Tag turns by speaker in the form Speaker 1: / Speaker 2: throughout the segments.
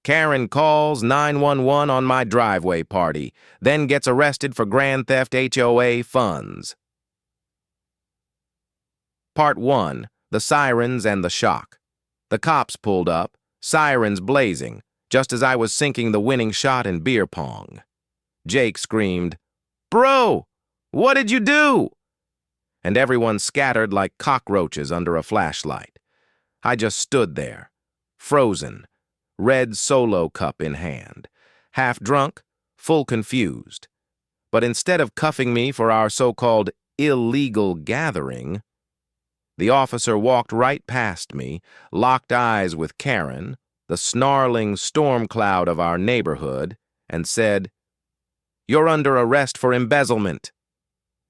Speaker 1: Karen calls 911 on my driveway party, then gets arrested for grand theft HOA funds. Part 1. The Sirens and the Shock. The cops pulled up, sirens blazing, just as I was sinking the winning shot in beer pong. Jake screamed, "Bro, what did you do?" And everyone scattered like cockroaches under a flashlight. I just stood there, frozen, red Solo cup in hand, half drunk, full confused. But instead of cuffing me for our so-called illegal gathering, the officer walked right past me, locked eyes with Karen, the snarling storm cloud of our neighborhood, and said, "You're under arrest for embezzlement."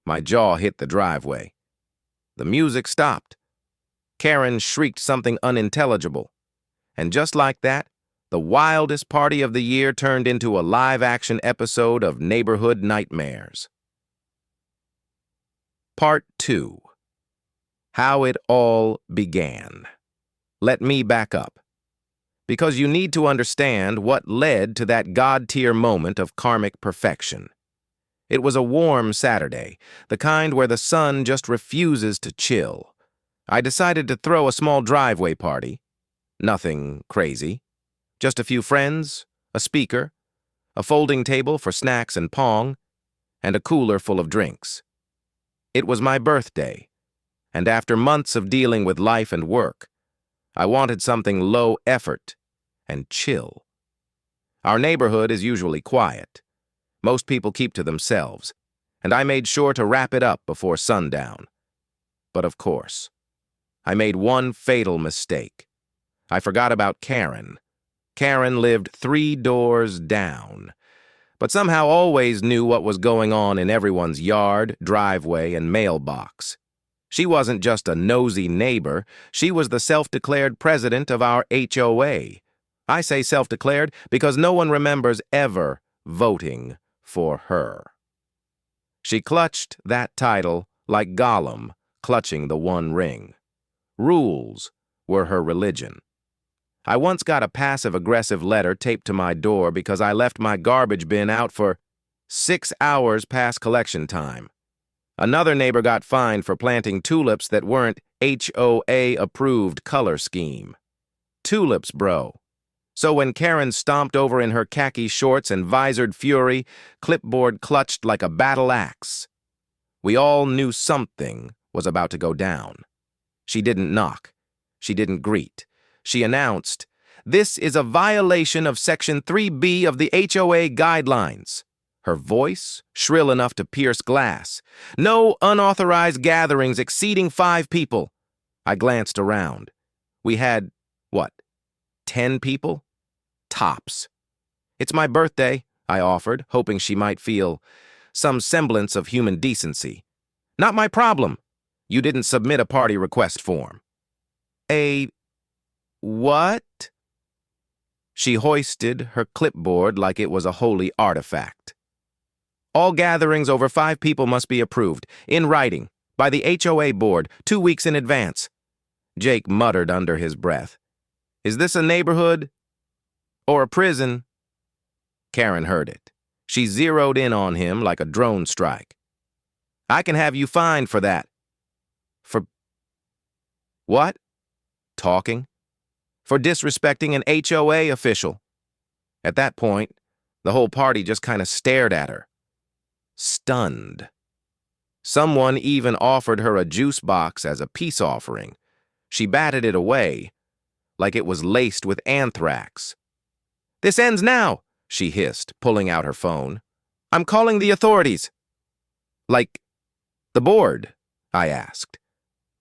Speaker 1: My jaw hit the driveway. The music stopped. Karen shrieked something unintelligible. And just like that, the wildest party of the year turned into a live-action episode of Neighborhood Nightmares. Part 2. How it all began. Let me back up, because you need to understand what led to that God-tier moment of karmic perfection. It was a warm Saturday, the kind where the sun just refuses to chill. I decided to throw a small driveway party. Nothing crazy. Just a few friends, a speaker, a folding table for snacks and pong, and a cooler full of drinks. It was my birthday, and after months of dealing with life and work, I wanted something low effort and chill. Our neighborhood is usually quiet. Most people keep to themselves, and I made sure to wrap it up before sundown. But of course, I made one fatal mistake. I forgot about Karen. Karen lived 3 doors down, but somehow always knew what was going on in everyone's yard, driveway, and mailbox. She wasn't just a nosy neighbor, she was the self-declared president of our HOA. I say self-declared because no one remembers ever voting for her. She clutched that title like Gollum clutching the One Ring. Rules were her religion. I once got a passive-aggressive letter taped to my door because I left my garbage bin out for 6 hours past collection time. Another neighbor got fined for planting tulips that weren't HOA-approved color scheme. Tulips, bro. So when Karen stomped over in her khaki shorts and visored fury, clipboard clutched like a battle axe. We all knew something was about to go down. She didn't knock. She didn't greet. She announced, "This is a violation of Section 3B of the HOA guidelines." Her voice, shrill enough to pierce glass. "No unauthorized gatherings exceeding 5 people. I glanced around. We had, 10 people? Tops. "It's my birthday," I offered, hoping she might feel some semblance of human decency. "Not my problem. You didn't submit a party request form." "A what?" She hoisted her clipboard like it was a holy artifact. "All gatherings over 5 people must be approved, in writing, by the HOA board, 2 weeks in advance." Jake muttered under his breath, "Is this a neighborhood or a prison?" Karen heard it. She zeroed in on him like a drone strike. "I can have you fined for that." "For what?" "Talking. For disrespecting an HOA official." At that point, the whole party just kind of stared at her, stunned. Someone even offered her a juice box as a peace offering. She batted it away like it was laced with anthrax. "This ends now," she hissed, pulling out her phone. "I'm calling the authorities." "Like the board?" I asked.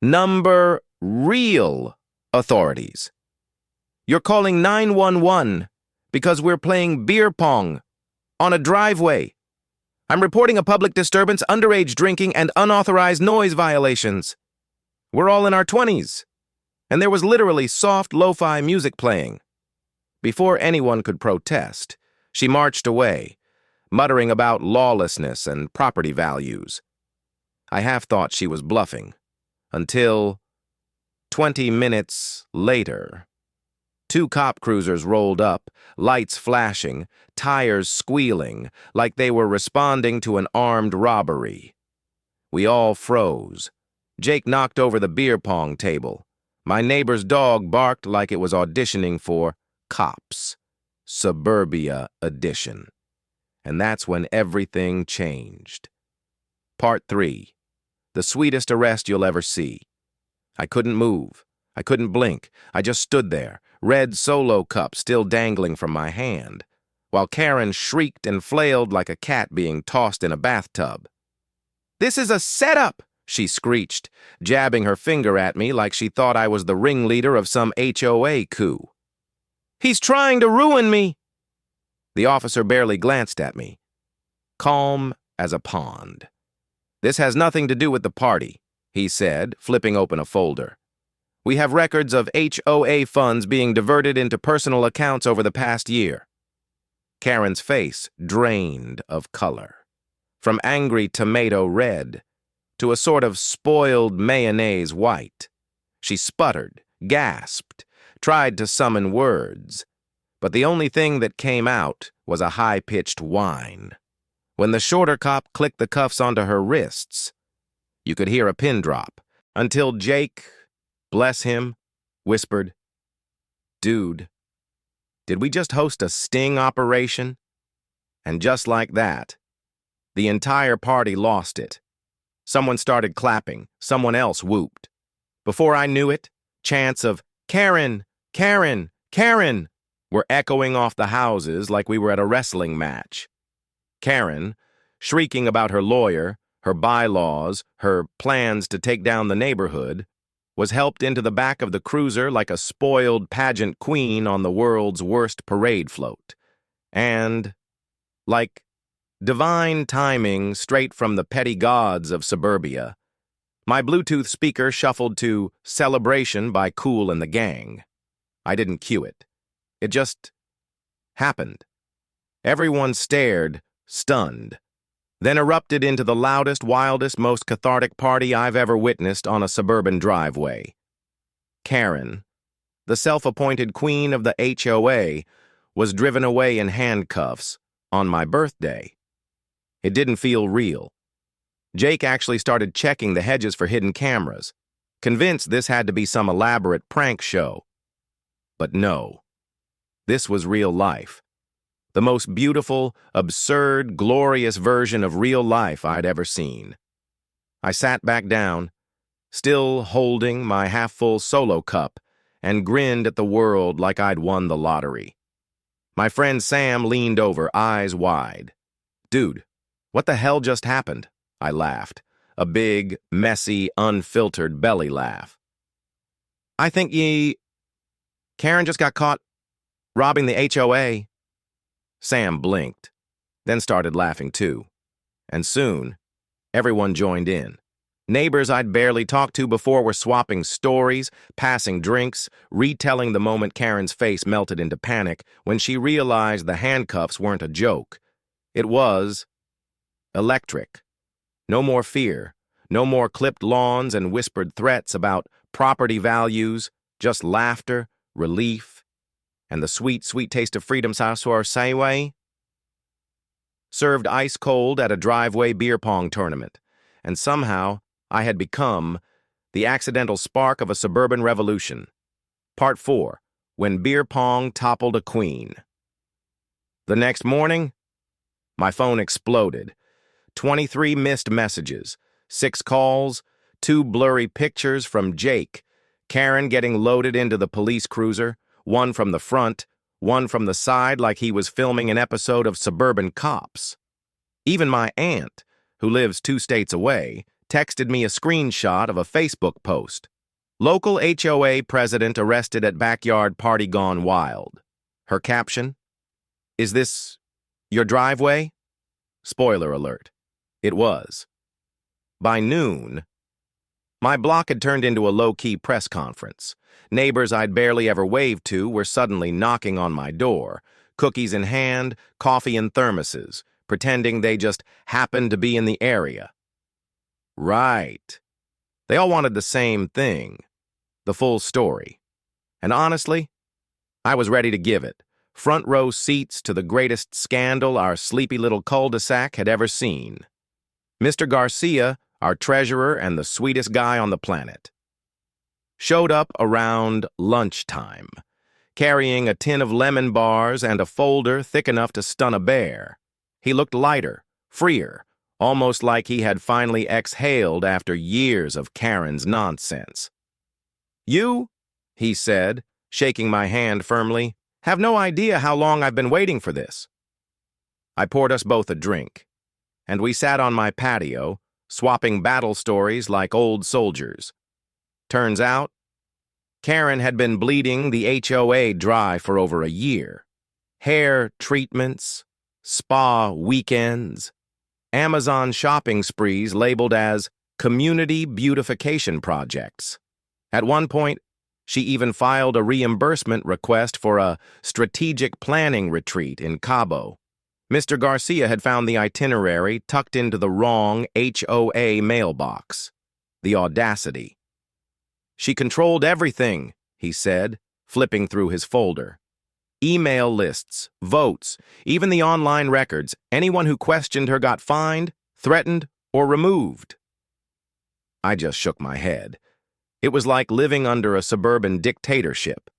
Speaker 1: "Number real authorities. You're calling 911 because we're playing beer pong on a driveway. I'm reporting a public disturbance, underage drinking, and unauthorized noise violations. We're all in our 20s, and there was literally soft lo-fi music playing." Before anyone could protest, she marched away, muttering about lawlessness and property values. I half thought she was bluffing, until 20 minutes later. Two cop cruisers rolled up, lights flashing, tires squealing, like they were responding to an armed robbery. We all froze. Jake knocked over the beer pong table. My neighbor's dog barked like it was auditioning for Cops, Suburbia Edition. And that's when everything changed. Part 3. The sweetest arrest you'll ever see. I couldn't move. I couldn't blink. I just stood there, red Solo cup still dangling from my hand, while Karen shrieked and flailed like a cat being tossed in a bathtub. "This is a setup!" she screeched, jabbing her finger at me like she thought I was the ringleader of some HOA coup. "He's trying to ruin me!" The officer barely glanced at me, calm as a pond. "This has nothing to do with the party," he said, flipping open a folder. "We have records of HOA funds being diverted into personal accounts over the past year." Karen's face drained of color, from angry tomato red to a sort of spoiled mayonnaise white. She sputtered, gasped, tried to summon words, but the only thing that came out was a high-pitched whine. When the shorter cop clicked the cuffs onto her wrists, you could hear a pin drop, until Jake, bless him, whispered, "Dude, did we just host a sting operation?" And just like that, the entire party lost it. Someone started clapping, someone else whooped. Before I knew it, chants of "Karen, Karen, Karen" were echoing off the houses like we were at a wrestling match. Karen, shrieking about her lawyer, her bylaws, her plans to take down the neighborhood, was helped into the back of the cruiser like a spoiled pageant queen on the world's worst parade float. And, like divine timing straight from the petty gods of suburbia, my Bluetooth speaker shuffled to "Celebration" by Kool and the Gang. I didn't cue it. It just happened. Everyone stared, stunned, then erupted into the loudest, wildest, most cathartic party I've ever witnessed on a suburban driveway. Karen, the self-appointed queen of the HOA, was driven away in handcuffs on my birthday. It didn't feel real. Jake actually started checking the hedges for hidden cameras, convinced this had to be some elaborate prank show. But no, this was real life. The most beautiful, absurd, glorious version of real life I'd ever seen. I sat back down, still holding my half-full Solo cup, and grinned at the world like I'd won the lottery. My friend Sam leaned over, eyes wide. "Dude, what the hell just happened?" I laughed, a big, messy, unfiltered belly laugh. "I think Karen just got caught robbing the HOA." Sam blinked, then started laughing too. And soon, everyone joined in. Neighbors I'd barely talked to before were swapping stories, passing drinks, retelling the moment Karen's face melted into panic when she realized the handcuffs weren't a joke. It was electric. No more fear, no more clipped lawns and whispered threats about property values, just laughter, relief, and the sweet, sweet taste of freedom. Served ice cold at a driveway beer pong tournament, and somehow I had become the accidental spark of a suburban revolution. Part 4, when beer pong toppled a queen. The next morning, my phone exploded. 23 missed messages, 6 calls, 2 blurry pictures from Jake, Karen getting loaded into the police cruiser, one from the front, one from the side like he was filming an episode of Suburban Cops. Even my aunt, who lives 2 states away, texted me a screenshot of a Facebook post. "Local HOA president arrested at backyard party gone wild." Her caption, "Is this your driveway?" Spoiler alert, it was. By noon, my block had turned into a low-key press conference. Neighbors I'd barely ever waved to were suddenly knocking on my door, cookies in hand, coffee in thermoses, pretending they just happened to be in the area. Right. They all wanted the same thing, the full story. And honestly, I was ready to give it. Front row seats to the greatest scandal our sleepy little cul-de-sac had ever seen. Mr. Garcia, our treasurer and the sweetest guy on the planet, showed up around lunchtime, carrying a tin of lemon bars and a folder thick enough to stun a bear. He looked lighter, freer, almost like he had finally exhaled after years of Karen's nonsense. "You," he said, shaking my hand firmly, "have no idea how long I've been waiting for this." I poured us both a drink, and we sat on my patio, swapping battle stories like old soldiers. Turns out, Karen had been bleeding the HOA dry for over a year. Hair treatments, spa weekends, Amazon shopping sprees labeled as community beautification projects. At one point, she even filed a reimbursement request for a strategic planning retreat in Cabo. Mr. Garcia had found the itinerary tucked into the wrong HOA mailbox. The audacity. "She controlled everything," he said, flipping through his folder. "Email lists, votes, even the online records. Anyone who questioned her got fined, threatened, or removed." I just shook my head. It was like living under a suburban dictatorship,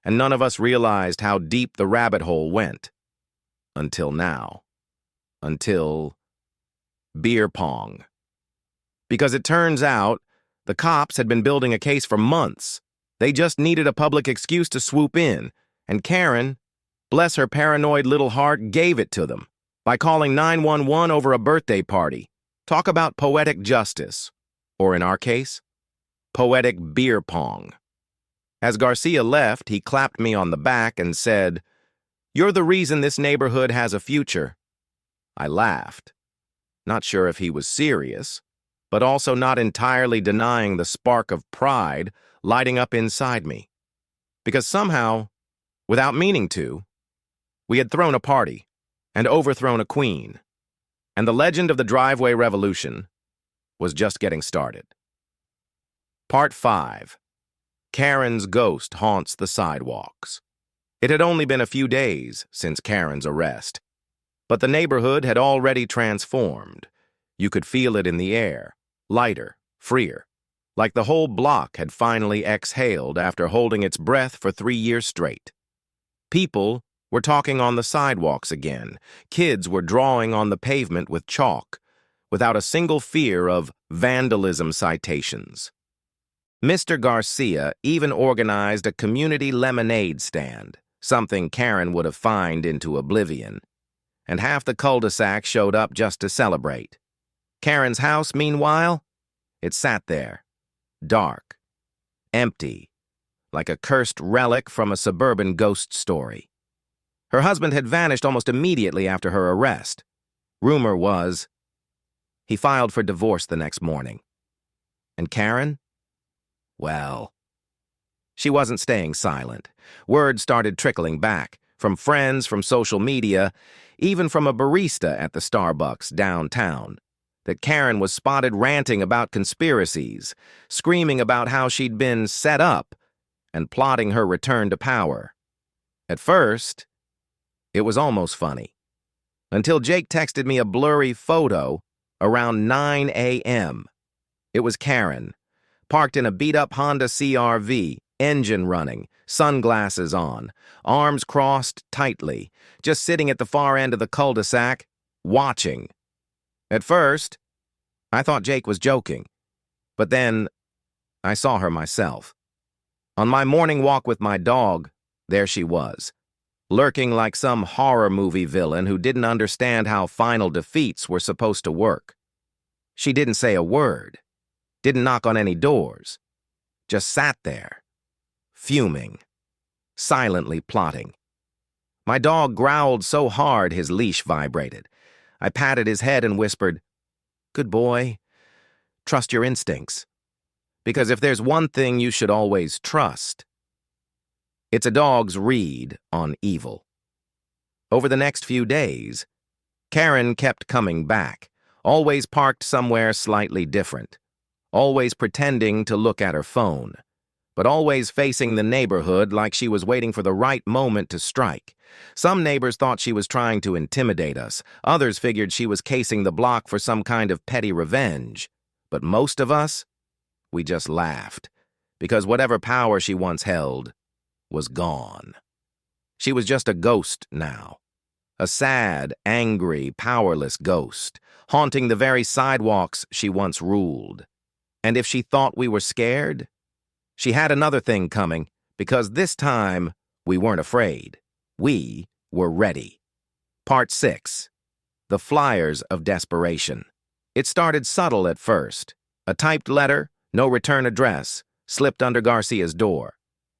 Speaker 1: and none of us realized how deep the rabbit hole went. Until now. Until beer pong. Because it turns out, the cops had been building a case for months. They just needed a public excuse to swoop in, and Karen, bless her paranoid little heart, gave it to them by calling 911 over a birthday party. Talk about poetic justice, or in our case, poetic beer pong. As Garcia left, he clapped me on the back and said, "You're the reason this neighborhood has a future." I laughed, not sure if he was serious, but also not entirely denying the spark of pride lighting up inside me. Because somehow, without meaning to, we had thrown a party and overthrown a queen, and the legend of the driveway revolution was just getting started. Part 5. Karen's ghost haunts the sidewalks. It had only been a few days since Karen's arrest, but the neighborhood had already transformed. You could feel it in the air, lighter, freer, like the whole block had finally exhaled after holding its breath for 3 years straight. People were talking on the sidewalks again. Kids were drawing on the pavement with chalk, without a single fear of vandalism citations. Mr. Garcia even organized a community lemonade stand, something Karen would have fined into oblivion, and half the cul-de-sac showed up just to celebrate. Karen's house, meanwhile, it sat there, dark, empty, like a cursed relic from a suburban ghost story. Her husband had vanished almost immediately after her arrest. Rumor was, he filed for divorce the next morning. And Karen? Well, she wasn't staying silent. Word started trickling back, from friends, from social media, even from a barista at the Starbucks downtown, that Karen was spotted ranting about conspiracies, screaming about how she'd been set up, and plotting her return to power. At first, it was almost funny, until Jake texted me a blurry photo around 9 a.m. It was Karen, parked in a beat-up Honda CR-V, engine running, sunglasses on, arms crossed tightly, just sitting at the far end of the cul-de-sac, watching. At first, I thought Jake was joking, but then I saw her myself. On my morning walk with my dog, there she was, lurking like some horror movie villain who didn't understand how final defeats were supposed to work. She didn't say a word, didn't knock on any doors, just sat there, fuming, silently plotting. My dog growled so hard his leash vibrated. I patted his head and whispered, "Good boy, trust your instincts. Because if there's one thing you should always trust, it's a dog's read on evil." Over the next few days, Karen kept coming back, always parked somewhere slightly different, always pretending to look at her phone, but always facing the neighborhood like she was waiting for the right moment to strike. Some neighbors thought she was trying to intimidate us. Others figured she was casing the block for some kind of petty revenge. But most of us, we just laughed, because whatever power she once held was gone. She was just a ghost now. A sad, angry, powerless ghost, haunting the very sidewalks she once ruled. And if she thought we were scared, she had another thing coming, because this time we weren't afraid. We were ready. Part 6. The Flyers of Desperation. It started subtle at first. A typed letter, no return address, slipped under Garcia's door.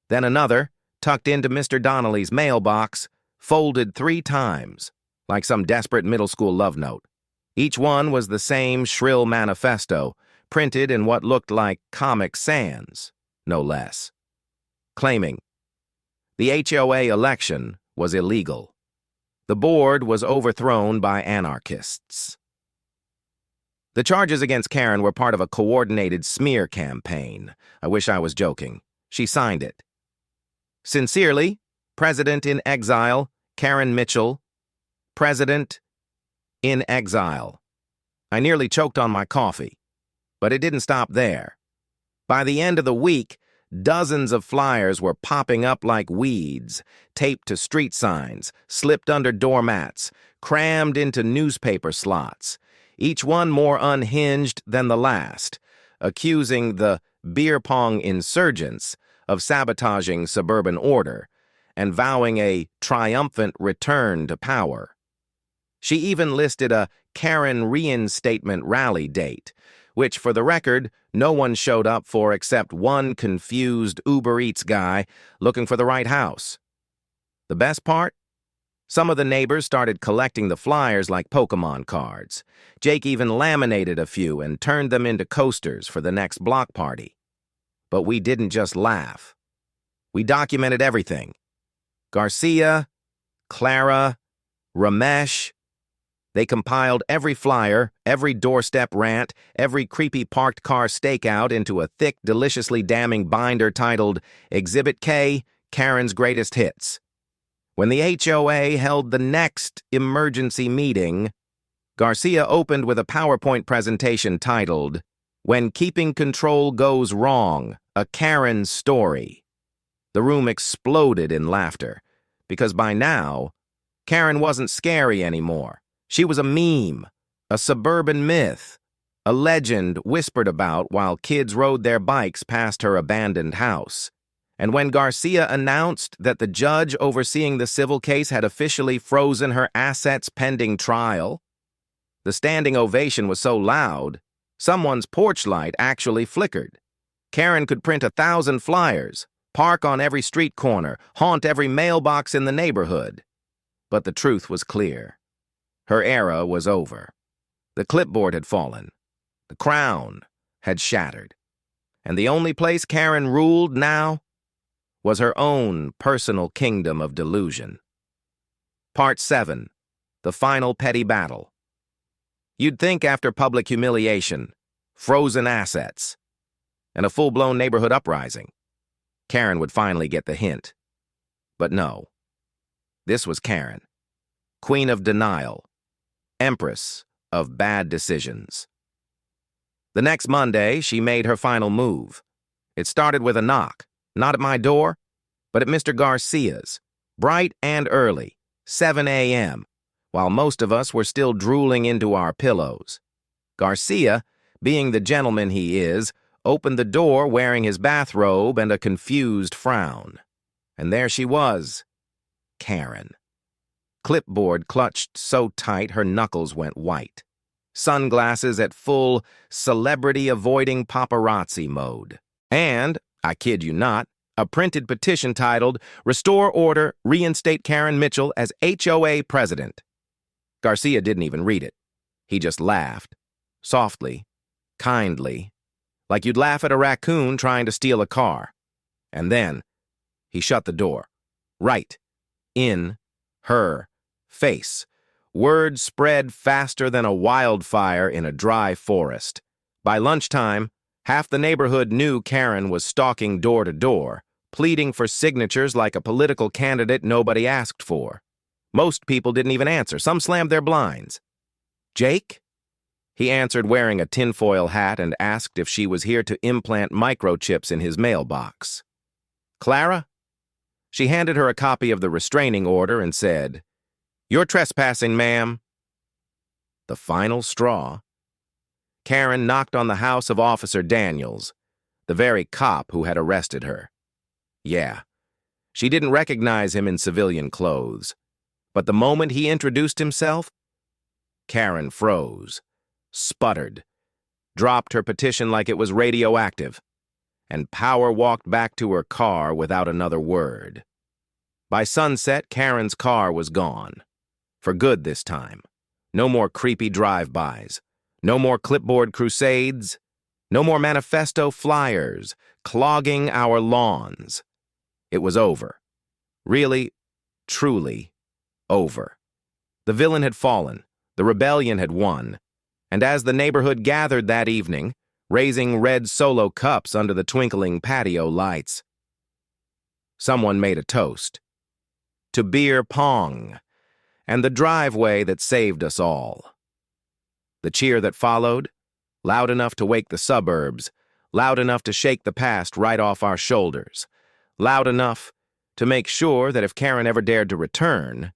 Speaker 1: Then another, tucked into Mr. Donnelly's mailbox, folded 3 times, like some desperate middle school love note. Each one was the same shrill manifesto, printed in what looked like Comic Sans, no less, claiming the HOA election was illegal. The board was overthrown by anarchists. The charges against Karen were part of a coordinated smear campaign. I wish I was joking. She signed it. Sincerely, President in Exile, Karen Mitchell. President in Exile. I nearly choked on my coffee, but it didn't stop there. By the end of the week, dozens of flyers were popping up like weeds, taped to street signs, slipped under doormats, crammed into newspaper slots, each one more unhinged than the last, accusing the beer pong insurgents of sabotaging suburban order and vowing a triumphant return to power. She even listed a Karen reinstatement rally date, which, for the record, no one showed up for except one confused Uber Eats guy looking for the right house. The best part? Some of the neighbors started collecting the flyers like Pokemon cards. Jake even laminated a few and turned them into coasters for the next block party. But we didn't just laugh. We documented everything. Garcia, Clara, Ramesh. They compiled every flyer, every doorstep rant, every creepy parked car stakeout into a thick, deliciously damning binder titled Exhibit K, Karen's Greatest Hits. When the HOA held the next emergency meeting, Garcia opened with a PowerPoint presentation titled, When Keeping Control Goes Wrong, a Karen Story. The room exploded in laughter, because by now, Karen wasn't scary anymore. She was a meme, a suburban myth, a legend whispered about while kids rode their bikes past her abandoned house. And when Garcia announced that the judge overseeing the civil case had officially frozen her assets pending trial, the standing ovation was so loud, someone's porch light actually flickered. Karen could print 1,000 flyers, park on every street corner, haunt every mailbox in the neighborhood. But the truth was clear. Her era was over. The clipboard had fallen. The crown had shattered. And the only place Karen ruled now was her own personal kingdom of delusion. Part 7. The Final Petty Battle. You'd think after public humiliation, frozen assets, and a full-blown neighborhood uprising, Karen would finally get the hint. But no. This was Karen, Queen of Denial, Empress of Bad Decisions. The next Monday, she made her final move. It started with a knock, not at my door, but at Mr. Garcia's, bright and early, 7 a.m., while most of us were still drooling into our pillows. Garcia, being the gentleman he is, opened the door wearing his bathrobe and a confused frown. And there she was, Karen. Clipboard clutched so tight her knuckles went white. Sunglasses at full celebrity-avoiding paparazzi mode. And, I kid you not, a printed petition titled, Restore Order, Reinstate Karen Mitchell as HOA President. Garcia didn't even read it. He just laughed, softly, kindly, like you'd laugh at a raccoon trying to steal a car. And then, he shut the door, right in her face. Word spread faster than a wildfire in a dry forest. By lunchtime, Half the neighborhood knew Karen was stalking door to door, pleading for signatures like a political candidate nobody asked for. Most people didn't even answer. Some slammed their blinds. "Jake?" He answered wearing a tinfoil hat and asked if she was here to implant microchips in his mailbox. "Clara?" She handed her a copy of the restraining order and said, "You're trespassing, ma'am." The final straw. Karen knocked on the house of Officer Daniels, the very cop who had arrested her. Yeah, she didn't recognize him in civilian clothes, but the moment he introduced himself, Karen froze, sputtered, dropped her petition like it was radioactive, and power walked back to her car without another word. By sunset, Karen's car was gone. For good this time. No more creepy drive-bys. No more clipboard crusades. No more manifesto flyers clogging our lawns. It was over. Really, truly over. The villain had fallen. The rebellion had won. And as the neighborhood gathered that evening, raising red Solo cups under the twinkling patio lights, someone made a toast. To beer pong, and the driveway that saved us all. The cheer that followed, loud enough to wake the suburbs, loud enough to shake the past right off our shoulders, loud enough to make sure that if Karen ever dared to return,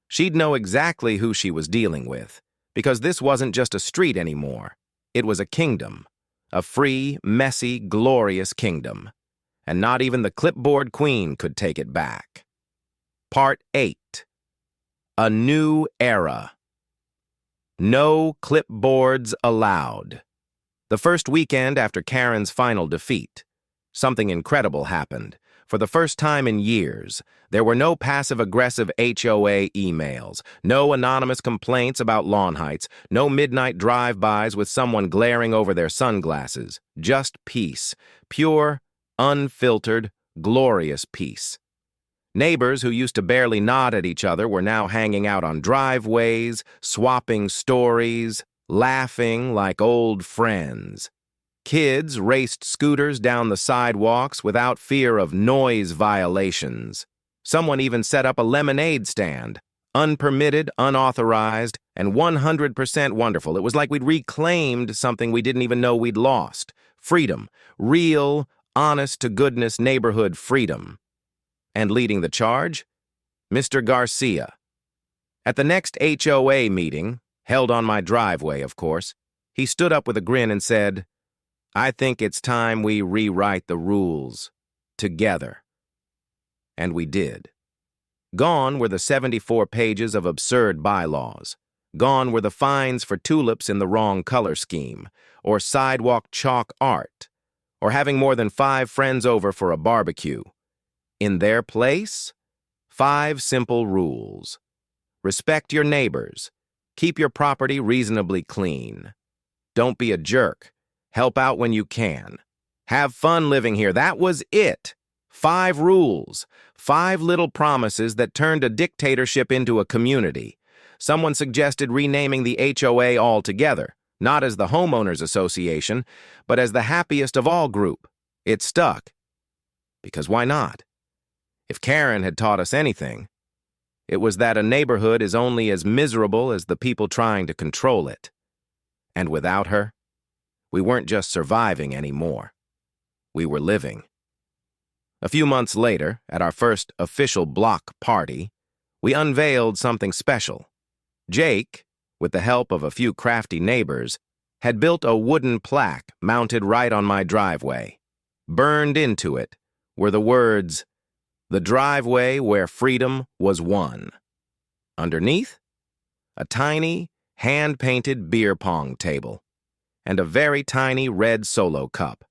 Speaker 1: she'd know exactly who she was dealing with, because this wasn't just a street anymore. It was a kingdom, a free, messy, glorious kingdom, and not even the clipboard queen could take it back. Part 8. A New Era. No clipboards allowed. The first weekend after Karen's final defeat, something incredible happened. For the first time in years, there were no passive-aggressive HOA emails, no anonymous complaints about lawn heights, no midnight drive-bys with someone glaring over their sunglasses. Just peace. Pure, unfiltered, glorious peace. Neighbors who used to barely nod at each other were now hanging out on driveways, swapping stories, laughing like old friends. Kids raced scooters down the sidewalks without fear of noise violations. Someone even set up a lemonade stand, unpermitted, unauthorized, and 100% wonderful. It was like we'd reclaimed something we didn't even know we'd lost. Freedom. Real, honest-to-goodness neighborhood freedom. And leading the charge, Mr. Garcia. At the next HOA meeting, held on my driveway, of course, he stood up with a grin and said, "I think it's time we rewrite the rules. Together." And we did. Gone were the 74 pages of absurd bylaws. Gone were the fines for tulips in the wrong color scheme, or sidewalk chalk art, or having more than 5 friends over for a barbecue. In their place, 5 simple rules. Respect your neighbors. Keep your property reasonably clean. Don't be a jerk. Help out when you can. Have fun living here. That was it. 5 rules. 5 little promises that turned a dictatorship into a community. Someone suggested renaming the HOA altogether, not as the Homeowners Association, but as the Happiest of All group. It stuck. Because why not? If Karen had taught us anything, it was that a neighborhood is only as miserable as the people trying to control it. And without her, we weren't just surviving anymore. We were living. A few months later, at our first official block party, we unveiled something special. Jake, with the help of a few crafty neighbors, had built a wooden plaque mounted right on my driveway. Burned into it were the words, "The driveway where freedom was won." Underneath, a tiny, hand-painted beer pong table, and a very tiny red Solo cup.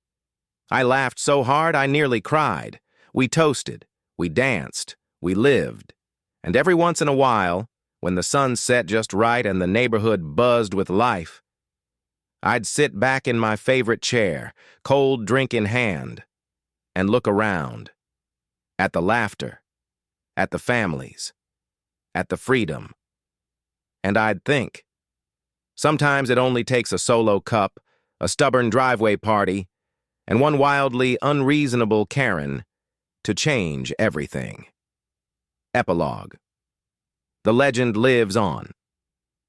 Speaker 1: I laughed so hard I nearly cried. We toasted, we danced, we lived, and every once in a while, when the sun set just right and the neighborhood buzzed with life, I'd sit back in my favorite chair, cold drink in hand, and look around. At the laughter, at the families, at the freedom. And I'd think. Sometimes it only takes a Solo cup, a stubborn driveway party, and one wildly unreasonable Karen to change everything. Epilogue. The legend lives on.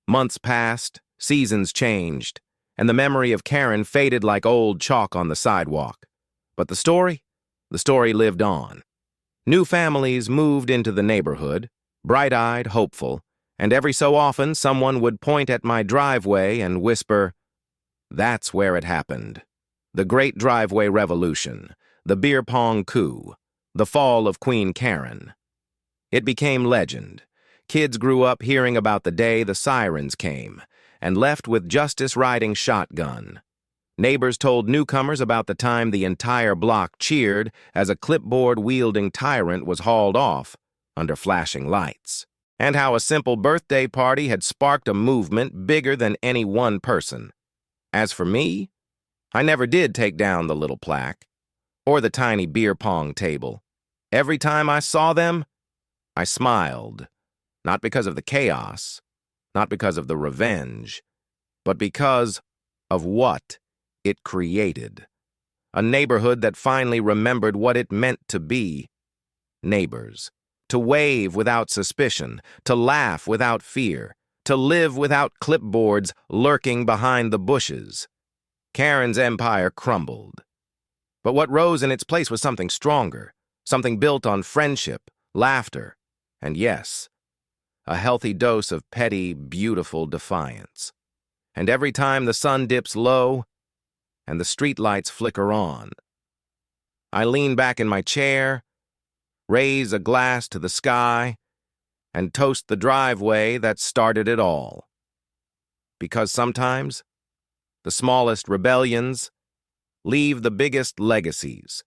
Speaker 1: Months passed, seasons changed, and the memory of Karen faded like old chalk on the sidewalk. But the story lived on. New families moved into the neighborhood, bright-eyed, hopeful, and every so often someone would point at my driveway and whisper, "That's where it happened. The Great Driveway Revolution, the beer pong coup, the fall of Queen Karen." It became legend. Kids grew up hearing about the day the sirens came and left with justice riding shotgun. Neighbors told newcomers about the time the entire block cheered as a clipboard-wielding tyrant was hauled off under flashing lights, and how a simple birthday party had sparked a movement bigger than any one person. As for me, I never did take down the little plaque or the tiny beer pong table. Every time I saw them, I smiled, not because of the chaos, not because of the revenge, but because of what it created. A neighborhood that finally remembered what it meant to be neighbors, to wave without suspicion, to laugh without fear, to live without clipboards lurking behind the bushes. Karen's empire crumbled. But what rose in its place was something stronger, something built on friendship, laughter, and yes, a healthy dose of petty, beautiful defiance. And every time the sun dips low and the streetlights flicker on, I lean back in my chair, raise a glass to the sky, and toast the driveway that started it all. Because sometimes the smallest rebellions leave the biggest legacies.